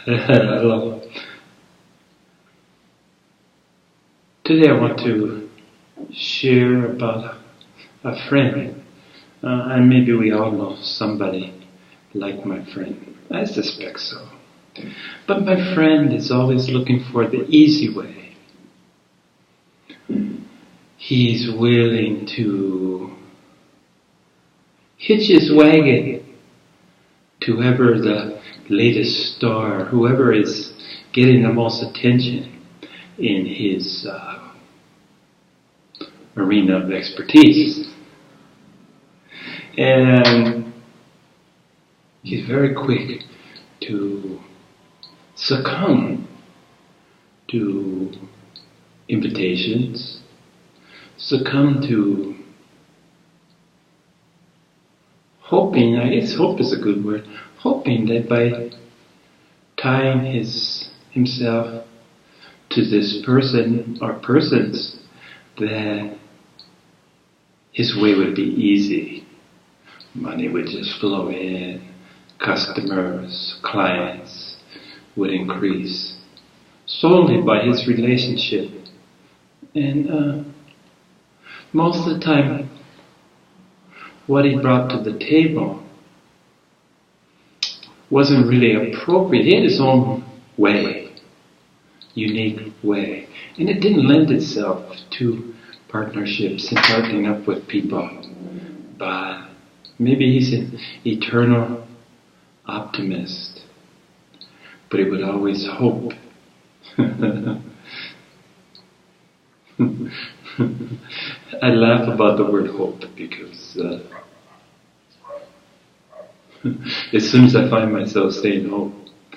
Hello. Today I want to share about a friend. And maybe we all know somebody like my friend. I suspect so. But my friend is always looking for the easy way. He's willing to hitch his wagon to whoever the latest star, whoever is getting the most attention in his arena of expertise. And he's very quick to succumb to invitations, succumb to hoping, I guess hope is a good word, hoping that by tying himself to this person or persons that his way would be easy. Money would just flow in, customers, clients would increase solely by his relationship. And most of the time, what he brought to the table wasn't really appropriate. He had his own way, unique way. And it didn't lend itself to partnerships and partnering up with people. But maybe he's an eternal optimist. But he would always hope. I laugh about the word hope because as soon as I find myself saying hope,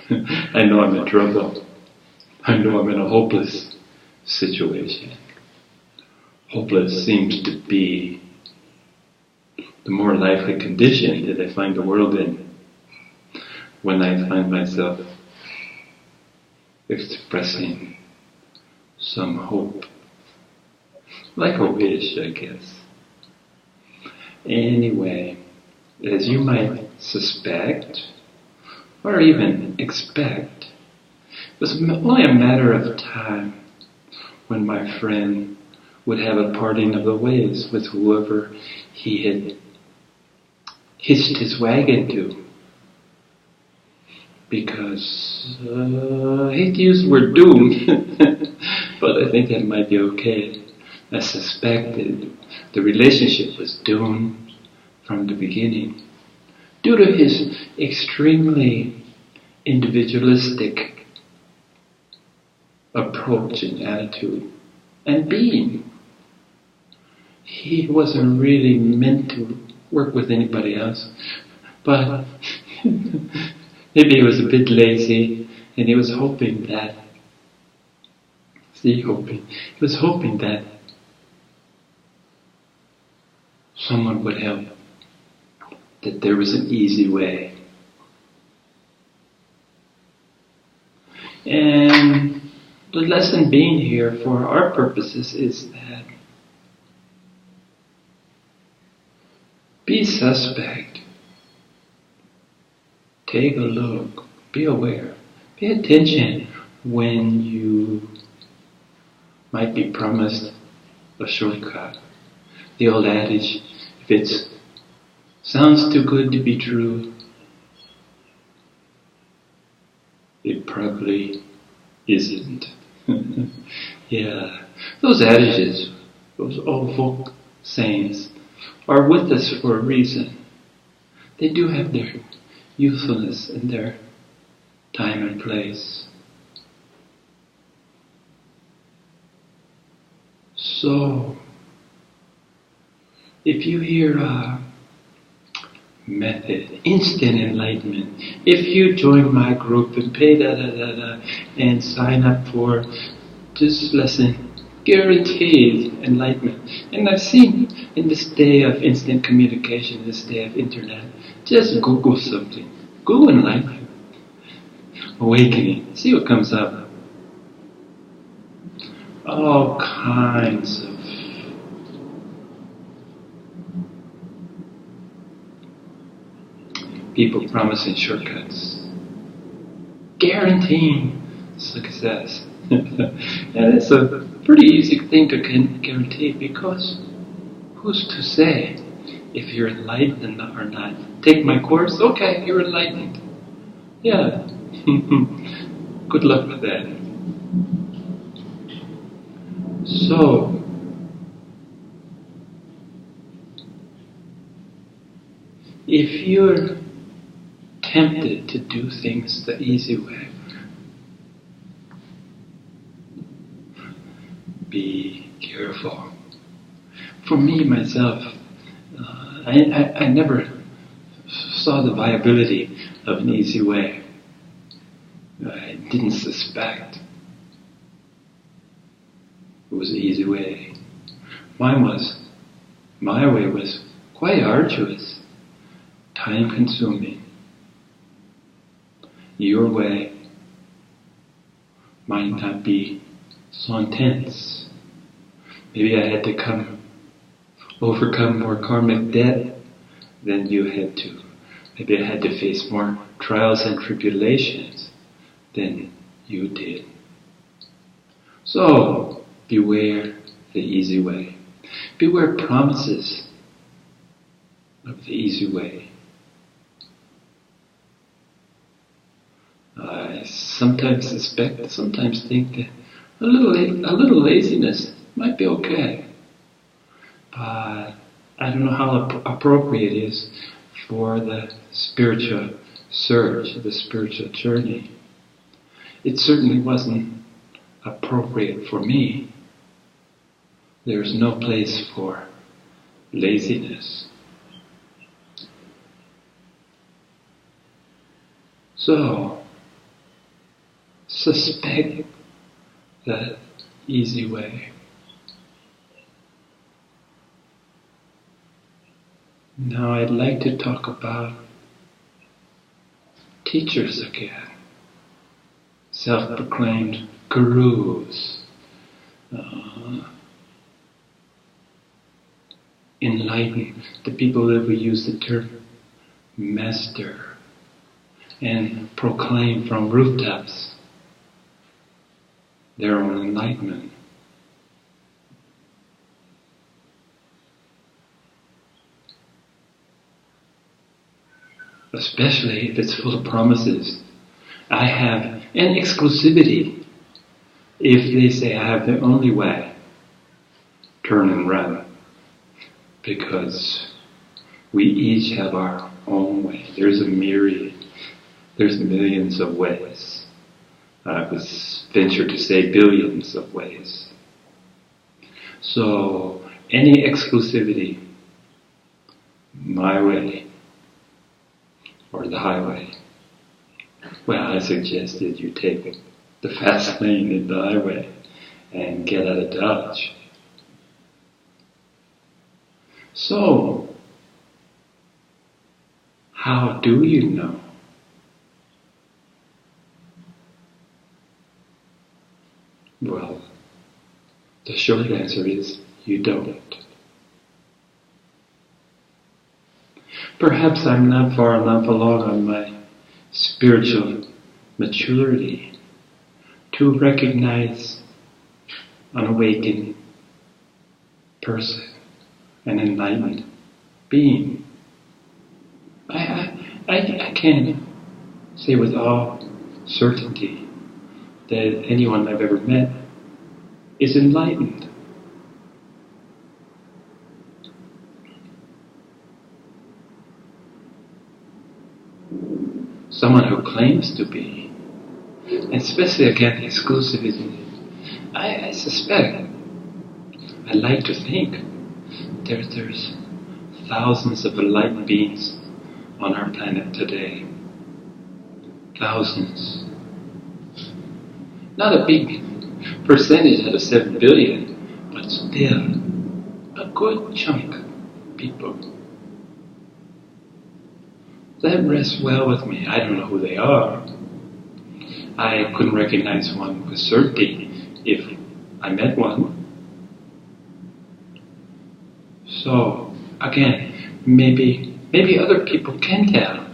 I know I'm in trouble. I know I'm in a hopeless situation. Hopeless seems to be the more likely condition that I find the world in when I find myself expressing some hope. Like a wish, I guess. Anyway, as you might suspect, or even expect, it was only a matter of time when my friend would have a parting of the ways with whoever he had hitched his wagon to. Because, I hate to use the word doomed, but I think that might be okay. I suspected the relationship was doomed from the beginning due to his extremely individualistic approach and attitude and being. He wasn't really meant to work with anybody else, but maybe he was a bit lazy and he was hoping that someone would help, that there was an easy way. And the lesson being here for our purposes is that be suspect. Take a look. Be aware. Pay attention when you might be promised a shortcut. The old adage, if it sounds too good to be true, it probably isn't. Yeah, those adages, those old folk sayings, are with us for a reason. They do have their usefulness and their time and place. So, if you hear method, instant enlightenment, if you join my group and pay and sign up for this lesson, guaranteed enlightenment. And I've seen in this day of instant communication, this day of internet, just Google something. Google enlightenment, awakening, see what comes up. All kinds of people promising shortcuts. guaranteeing success. And it's a pretty easy thing to guarantee, because who's to say if you're enlightened or not? Take my course, okay, you're enlightened. Yeah. Good luck with that. So, if you're tempted to do things the easy way, be careful. For me, myself, I never saw the viability of an easy way. I didn't suspect it was an easy way. My way was quite arduous, time-consuming. Your way might not be so intense. Maybe I had to overcome more karmic debt than you had to. Maybe I had to face more trials and tribulations than you did. So, beware the easy way. Beware promises of the easy way. I sometimes think that a little laziness might be okay, but I don't know how appropriate it is for the spiritual surge, the spiritual journey. It certainly wasn't appropriate for me. There's no place for laziness. So, suspect the easy way. Now I'd like to talk about teachers again. Self-proclaimed gurus. Enlightened. The people that we use the term master and proclaim from rooftops their own enlightenment. Especially if it's full of promises. I have an exclusivity. If they say I have the only way, turn and run. Because we each have our own way. There's millions of ways. I would venture to say billions of ways. So, any exclusivity, my way, or the highway. Well, I suggested you take the fast lane in the highway and get out of Dodge. So, how do you know? Well, the short answer is you don't. Perhaps I'm not far enough along on my spiritual maturity to recognize an awakened person, an enlightened being. I can't say with all certainty that anyone I've ever met is enlightened. Someone who claims to be, and especially again exclusivity, I suspect, I like to think, there's thousands of enlightened beings on our planet today. Thousands. Not a big percentage out of 7 billion, but still a good chunk of people. That rests well with me. I don't know who they are. I couldn't recognize one with certainty if I met one. So, again, maybe other people can tell.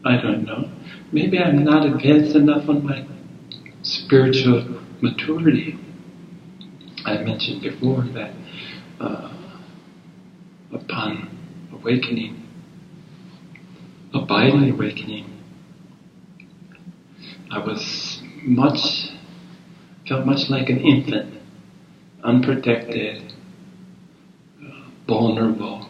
I don't know. maybe I'm not advanced enough on my spiritual maturity. I mentioned before that upon awakening, abiding awakening, I felt much like an infant, unprotected, vulnerable.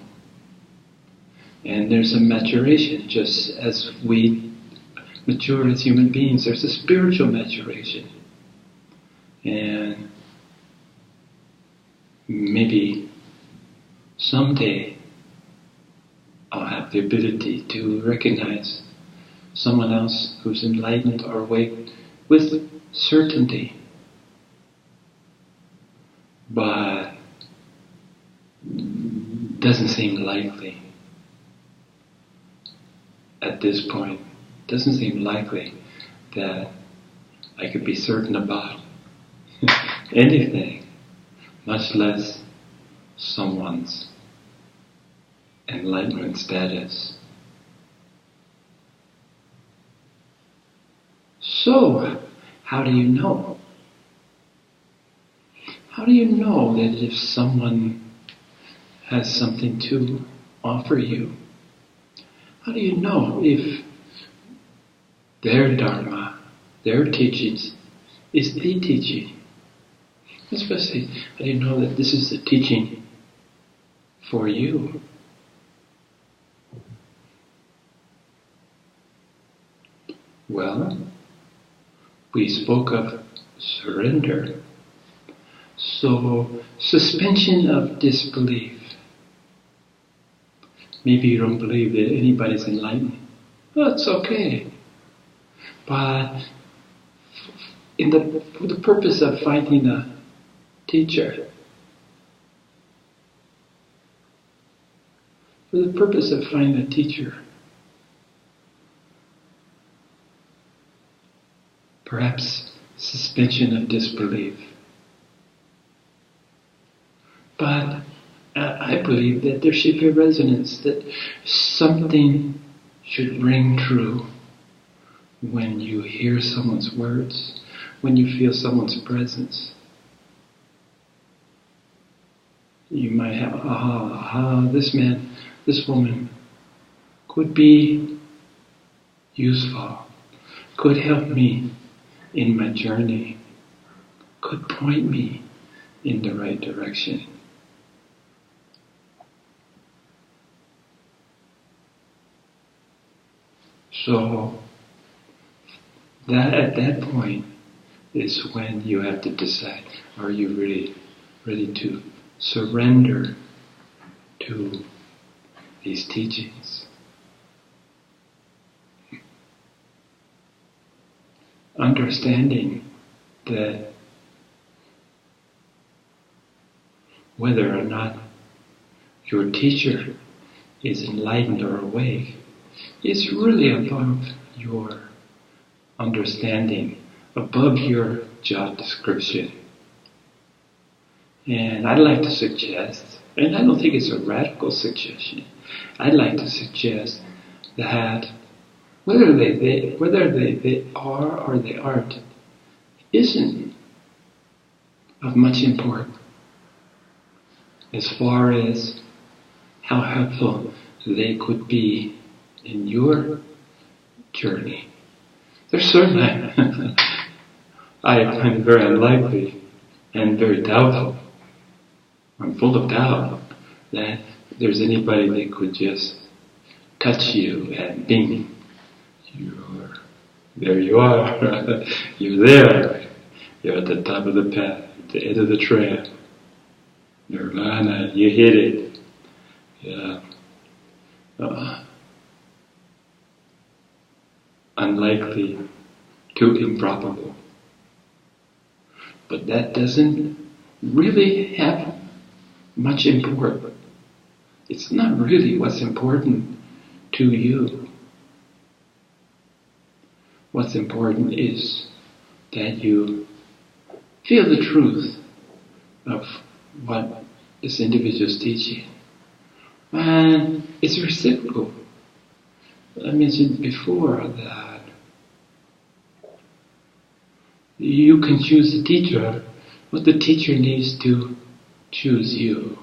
And there's a maturation, just as we mature as human beings, there's a spiritual maturation. And maybe someday I'll have the ability to recognize someone else who's enlightened or awake with certainty. But doesn't seem likely at this point. Doesn't seem likely that I could be certain about anything, much less someone's enlightenment status. So, how do you know? How do you know that if someone has something to offer you? How do you know if their Dharma, their teachings, is the teaching? Especially, how do you know that this is the teaching for you? Well, we spoke of surrender. So, suspension of disbelief. Maybe you don't believe that anybody's enlightened. Well, it's okay. But for the purpose of finding a teacher, perhaps suspension of disbelief. But I believe that there should be a resonance, that something should ring true when you hear someone's words, when you feel someone's presence. You might have, this man, this woman could be useful, could help me in my journey, could point me in the right direction. So, that at that point is when you have to decide, are you really ready to surrender to these teachings? Understanding that whether or not your teacher is enlightened or awake is really above your understanding, above your job description. And I'd like to suggest, and I don't think it's a radical suggestion, I'd like to suggest that whether they are or they aren't isn't of much importance as far as how helpful they could be in your journey. There's certainly, I find it very unlikely and very doubtful. I'm full of doubt that there's anybody that could just touch you and bing, there you are, you're there, you're at the top of the path, at the end of the trail, nirvana, you hit it. Yeah. Unlikely, too improbable. But that doesn't really have much importance. It's not really what's important to you. What's important is that you feel the truth of what this individual is teaching. And it's reciprocal. I mentioned before that You can choose the teacher, but the teacher needs to choose you.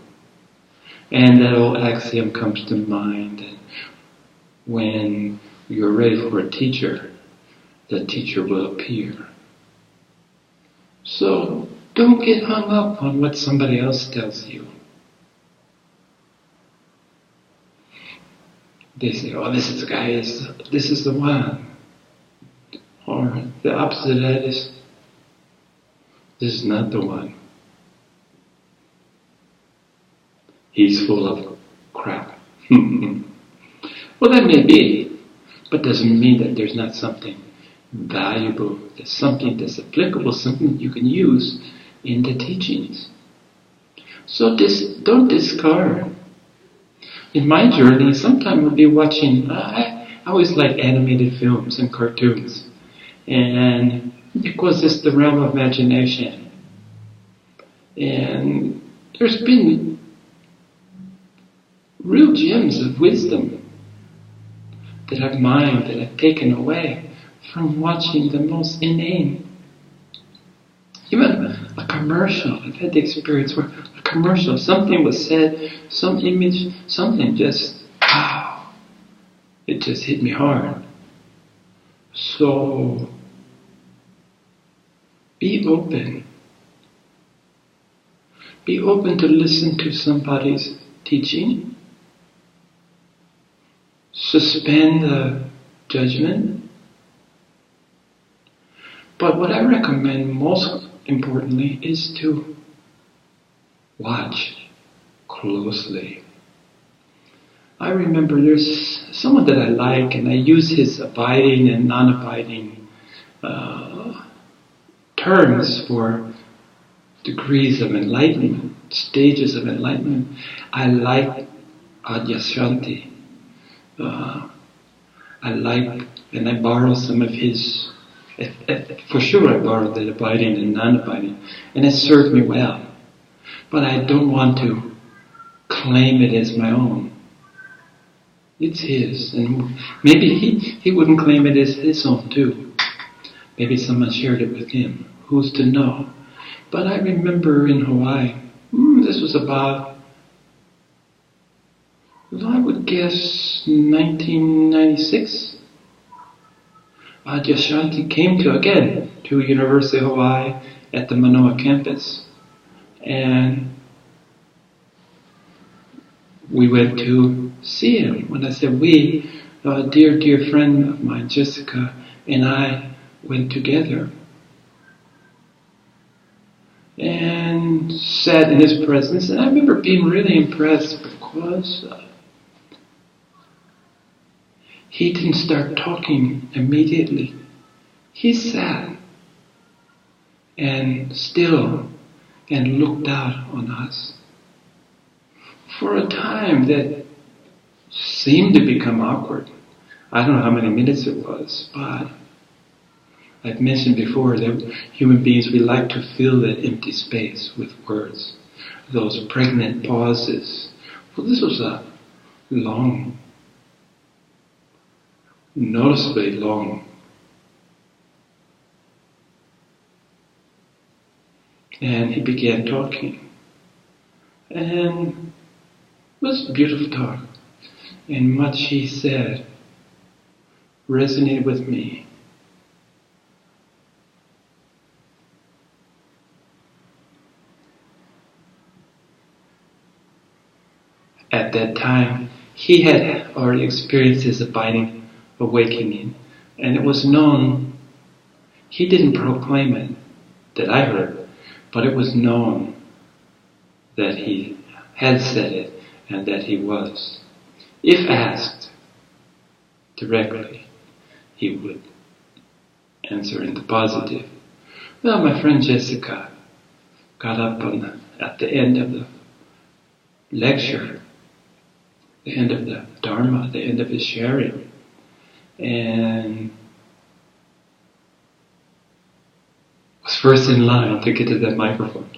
And that old axiom comes to mind that when you're ready for a teacher, the teacher will appear. So don't get hung up on what somebody else tells you. They say, oh, this is the guy, this is the one. Or the opposite of that is, this is not the one. He's full of crap. Well, that may be, but doesn't mean that there's not something valuable, there's something that's applicable, something you can use in the teachings. So don't discard. In my journey, sometimes I'll be watching, I always like animated films and cartoons. And because it's the realm of imagination. And there's been real gems of wisdom that I've mined, that I've taken away from watching the most inane. Even a commercial, I've had the experience where a commercial, something was said, some image, something just, wow, it just hit me hard. So, be open. Be open to listen to somebody's teaching. Suspend the judgment. But what I recommend most importantly is to watch closely. I remember there's someone that I like, and I use his abiding and non-abiding terms for degrees of enlightenment, stages of enlightenment. I like Adyashanti. I like, and I borrow some of his, for sure I borrowed that abiding and non-abiding, and it served me well. But I don't want to claim it as my own. It's his, and maybe he wouldn't claim it as his own too. Maybe someone shared it with him. Who's to know? But I remember in Hawaii, this was about, I would guess, 1996. Adyashanti came to University of Hawaii at the Manoa campus. And we went to see him. When I said we, a dear friend of mine, Jessica, and I went together. And sat in his presence, and I remember being really impressed because he didn't start talking immediately. He sat and still and looked out on us for a time that seemed to become awkward. I don't know how many minutes it was, but I've mentioned before that human beings, we like to fill that empty space with words, those pregnant pauses. Well, this was a long, noticeably long. And he began talking. And it was a beautiful talk. And much he said resonated with me. At that time, he had already experienced his abiding awakening, and it was known, he didn't proclaim it, that I heard, but it was known that he had said it and that he was. If asked directly, he would answer in the positive. Well, my friend Jessica got up at the end of the lecture, the end of the Dharma, the end of his sharing, and was first in line to get to that microphone.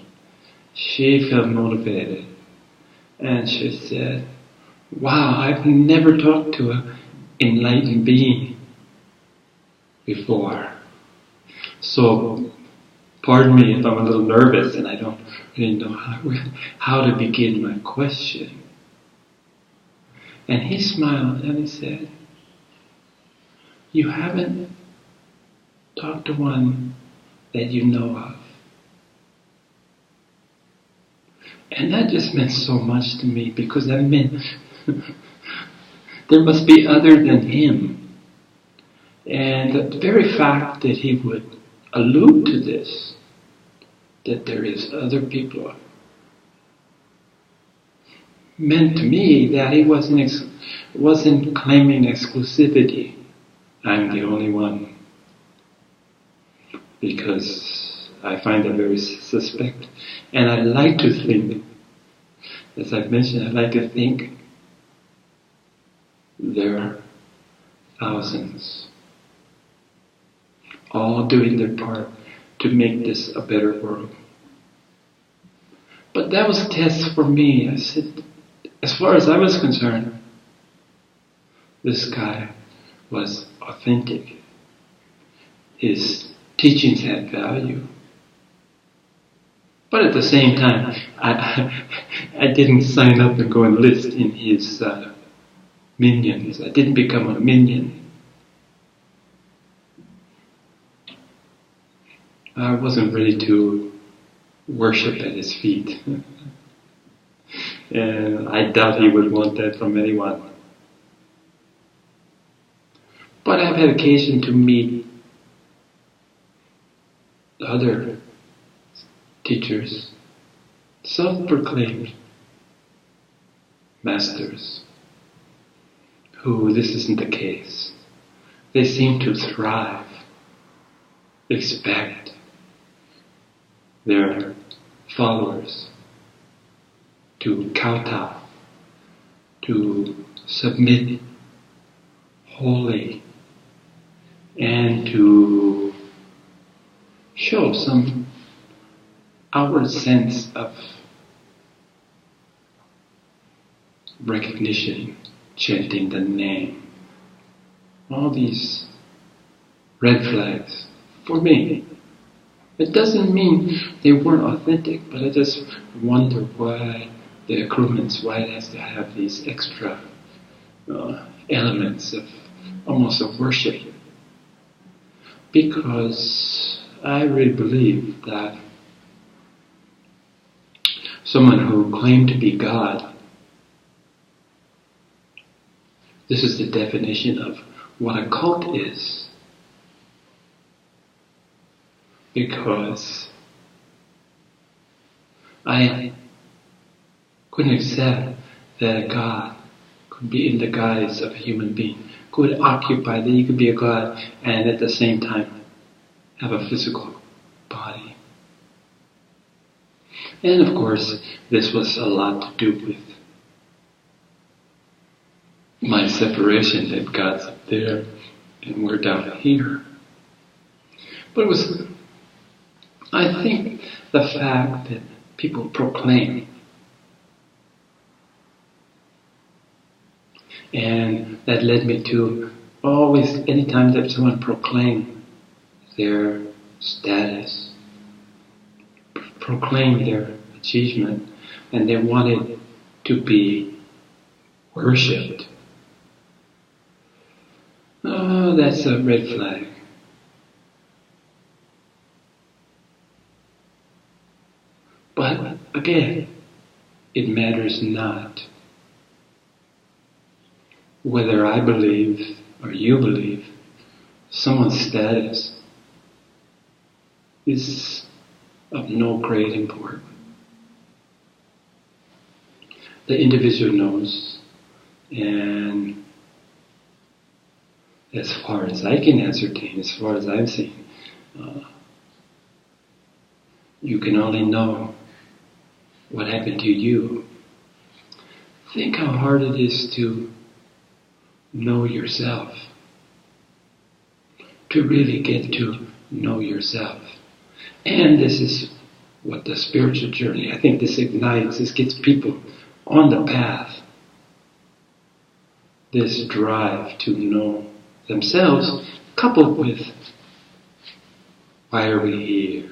She felt motivated, and she said, "Wow, I've never talked to an enlightened being before." So Pardon me if I'm a little nervous and I don't really know how to begin my question. And he smiled and he said, you haven't talked to one that you know of. And that just meant so much to me, because that meant there must be other than him. And the very fact that he would allude to this, that there is other people, meant to me that he wasn't claiming exclusivity. I'm the only one. Because I find that very suspect. And I like to think, as I've mentioned, I like to think there are thousands, all doing their part to make this a better world. But that was a test for me. I said, as far as I was concerned, this guy was authentic. His teachings had value. But at the same time, I didn't sign up and go enlist in his minions. I didn't become a minion. I wasn't ready to worship at his feet. And I doubt he would want that from anyone. But I've had occasion to meet other teachers, self-proclaimed masters, who this isn't the case. They seem to thrive, expect their followers to kowtow, to submit wholly, and to show some outward sense of recognition, chanting the name. All these red flags for me. It doesn't mean they weren't authentic, but I just wonder why the accoutrements, why it has to have these extra elements of almost of worship. Because I really believe that someone who claimed to be God, this is the definition of what a cult is. Because I couldn't accept that a God could be in the guise of a human being, could occupy, that you could be a God and at the same time have a physical body. And of course, this was a lot to do with my separation, that God's up there and we're down here. But it was, I think, the fact that people proclaim, and that led me to always, anytime that someone proclaimed their status, proclaimed their achievement, and they wanted to be worshipped, oh, that's a red flag. But again, it matters not whether I believe or you believe. Someone's status is of no great import. The individual knows, and as far as I can ascertain, as far as I've seen, you can only know what happened to you. Think how hard it is to know yourself, to really get to know yourself. And this is what the spiritual journey, I think this ignites, this gets people on the path. This drive to know themselves, coupled with, why are we here?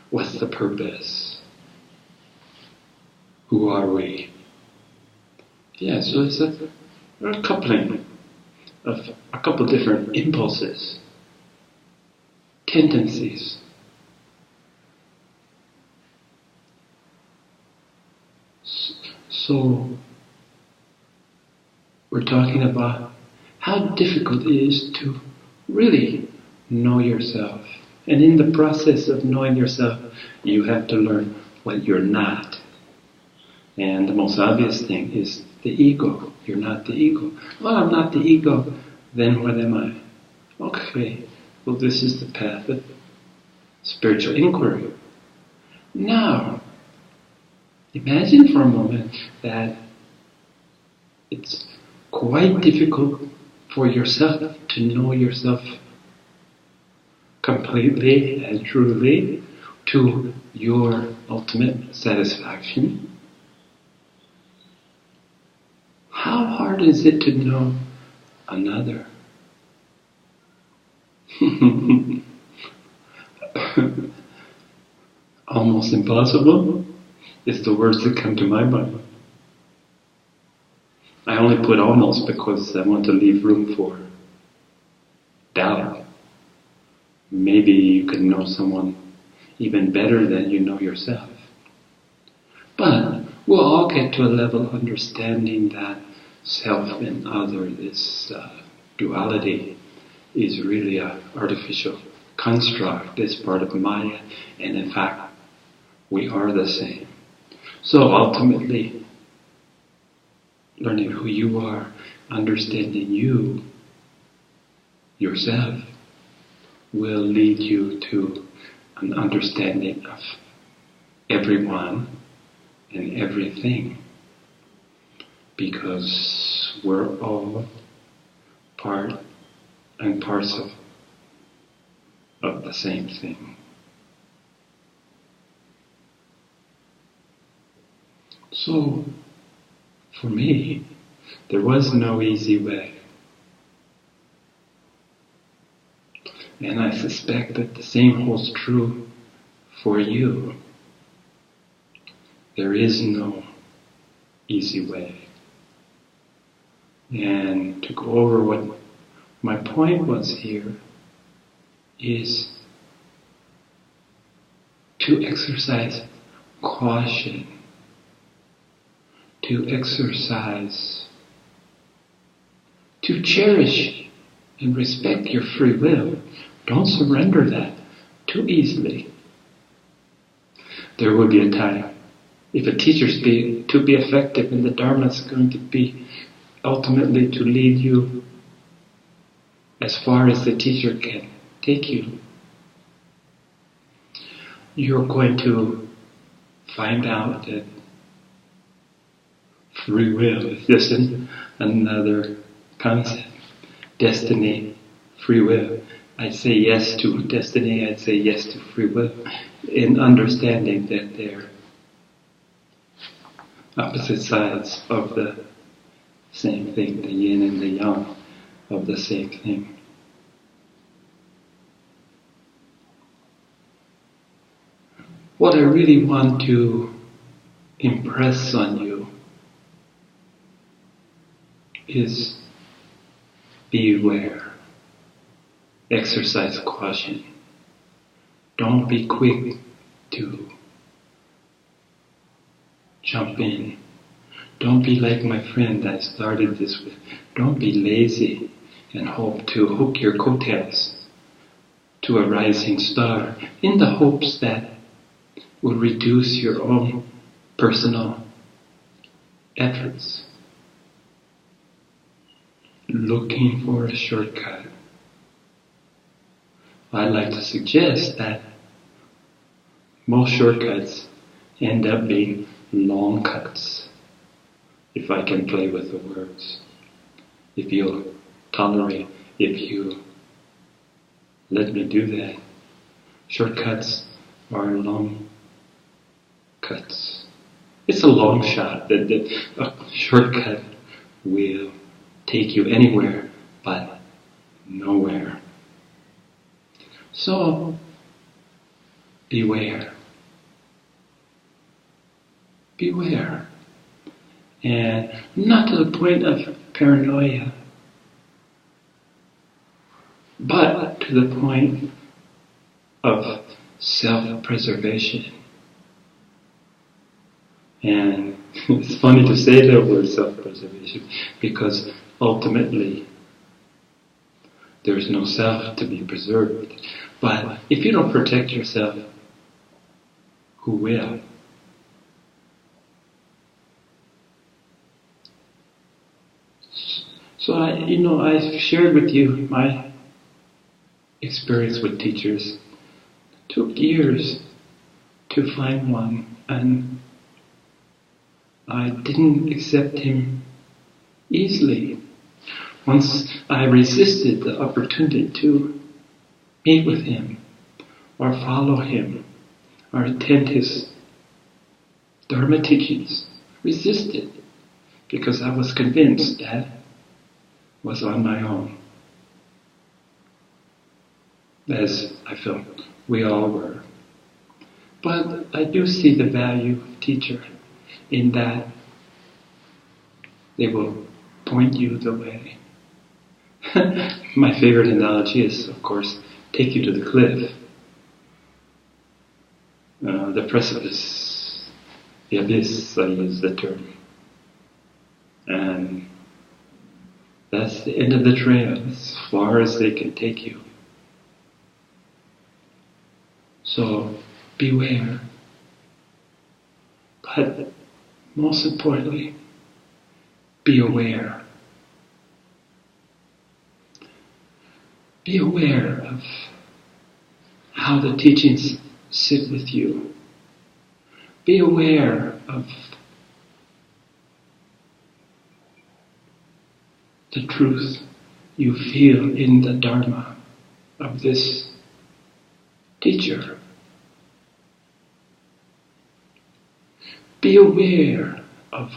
What's the purpose? Who are we? Yeah, so it's a coupling of a couple different impulses, tendencies. So we're talking about how difficult it is to really know yourself. And in the process of knowing yourself, you have to learn what you're not. And the most obvious thing is the ego. You're not the ego. Well, I'm not the ego. Then what am I? Okay, well, this is the path of spiritual inquiry. Now, imagine for a moment that it's quite difficult for yourself to know yourself completely and truly to your ultimate satisfaction. How hard is it to know another? Almost impossible is the words that come to my mind. I only put almost because I want to leave room for doubt. Maybe you can know someone even better than you know yourself. But we'll all get to a level of understanding that self and other, this duality, is really an artificial construct. It's part of Maya, and in fact, we are the same. So ultimately, learning who you are, understanding you, yourself, will lead you to an understanding of everyone and everything. Because we're all part and parcel of the same thing. So, for me, there was no easy way. And I suspect that the same holds true for you. There is no easy way. And to go over what my point was here is to exercise caution, to cherish and respect your free will. Don't surrender that too easily. There will be a time, if a teacher's to be effective, and the Dharma is going to be ultimately to lead you as far as the teacher can take you, you're going to find out that free will is just another concept. Destiny, free will. I'd say yes to destiny, I'd say yes to free will, in understanding that they're opposite sides of the same thing, the yin and the yang of the same thing. What I really want to impress on you is beware. Exercise caution. Don't be quick to jump in. Don't be like my friend I started this with. Don't be lazy and hope to hook your coattails to a rising star in the hopes that will reduce your own personal efforts. Looking for a shortcut. I'd like to suggest that most shortcuts end up being long cuts, if I can play with the words. If you'll tolerate, if you let me do that. Shortcuts are long cuts. It's a long shot that a shortcut will take you anywhere but nowhere. So, beware. Beware. And not to the point of paranoia, but to the point of self-preservation. And it's funny to say the word self-preservation because ultimately there's no self to be preserved. But if you don't protect yourself, who will? So I shared with you my experience with teachers. It took years to find one, and I didn't accept him easily. Once I resisted the opportunity to meet with him, or follow him, or attend his Dharma teachings, resisted, because I was convinced that was on my own, as I felt we all were. But I do see the value of teacher in that they will point you the way. My favorite analogy is, of course, take you to the cliff, the precipice, the abyss, I use the term. And that's the end of the trail, as far as they can take you. So beware. But most importantly, be aware. Be aware of how the teachings sit with you. Be aware of the truth you feel in the Dharma of this teacher. Be aware of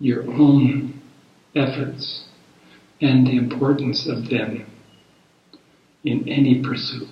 your own efforts and the importance of them in any pursuit.